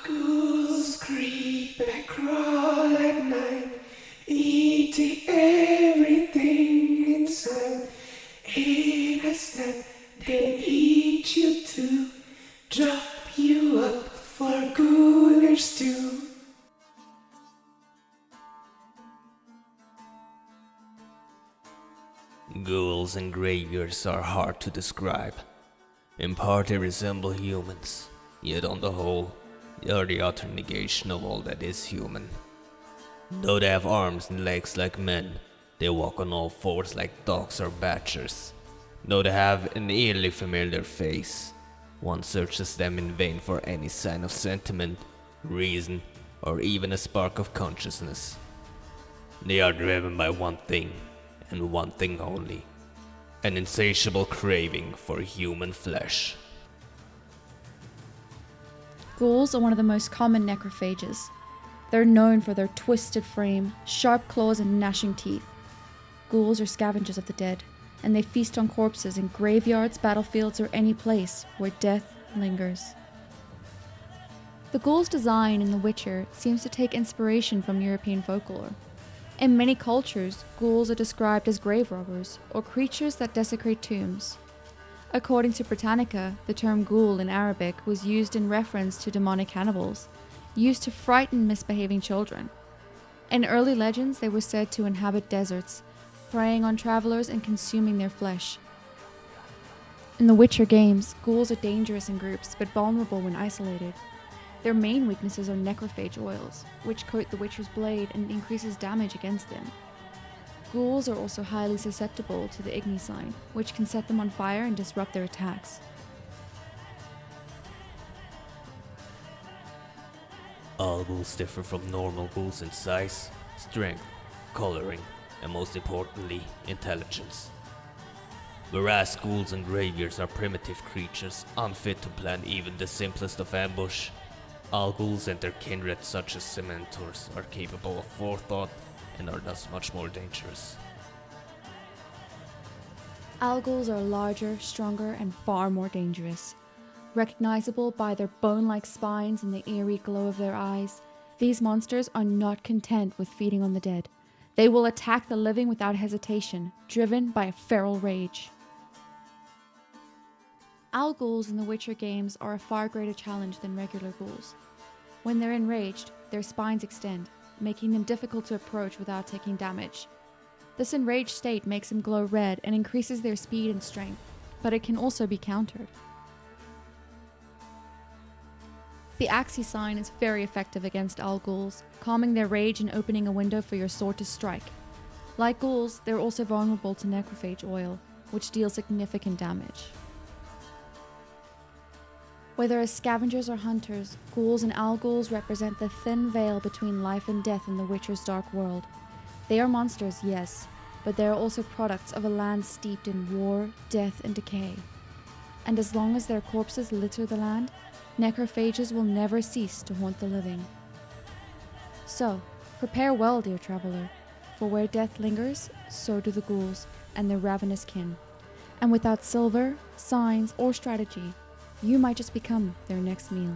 Ghouls creep and crawl at night, eating everything inside. In a snap, they eat you too, drop you up for ghoulers too. Ghouls and graveyards are hard to describe. In part they resemble humans, yet on the whole, they are the utter negation of all that is human. Though they have arms and legs like men, they walk on all fours like dogs or badgers. Though they have an eerily familiar face, one searches them in vain for any sign of sentiment, reason, or even a spark of consciousness. They are driven by one thing, and one thing only: an insatiable craving for human flesh. Ghouls are one of the most common necrophages. They're known for their twisted frame, sharp claws, and gnashing teeth. Ghouls are scavengers of the dead, and they feast on corpses in graveyards, battlefields, or any place where death lingers. The ghoul's design in The Witcher seems to take inspiration from European folklore. In many cultures, ghouls are described as grave robbers, or creatures that desecrate tombs. According to Britannica, the term ghoul in Arabic was used in reference to demonic cannibals, used to frighten misbehaving children. In early legends, they were said to inhabit deserts, preying on travelers and consuming their flesh. In the Witcher games, ghouls are dangerous in groups, but vulnerable when isolated. Their main weaknesses are necrophage oils, which coat the Witcher's blade and increases damage against them. Ghouls are also highly susceptible to the Igni sign, which can set them on fire and disrupt their attacks. All ghouls differ from normal ghouls in size, strength, coloring, and most importantly, intelligence. Whereas ghouls and graveyards are primitive creatures, unfit to plan even the simplest of ambush, Alghouls and their kindred such as Cementors are capable of forethought and are thus much more dangerous. Alghouls are larger, stronger, and far more dangerous. Recognizable by their bone-like spines and the eerie glow of their eyes, these monsters are not content with feeding on the dead. They will attack the living without hesitation, driven by a feral rage. Alghouls in the Witcher games are a far greater challenge than regular ghouls. When they're enraged, their spines extend, making them difficult to approach without taking damage. This enraged state makes them glow red and increases their speed and strength, but it can also be countered. The Axii sign is very effective against Alghouls, calming their rage and opening a window for your sword to strike. Like ghouls, they're also vulnerable to necrophage oil, which deals significant damage. Whether as scavengers or hunters, ghouls and alghouls represent the thin veil between life and death in the Witcher's dark world. They are monsters, yes, but they are also products of a land steeped in war, death, and decay. And as long as their corpses litter the land, necrophages will never cease to haunt the living. So, prepare well, dear traveler, for where death lingers, so do the ghouls and their ravenous kin. And without silver, signs, or strategy, you might just become their next meal.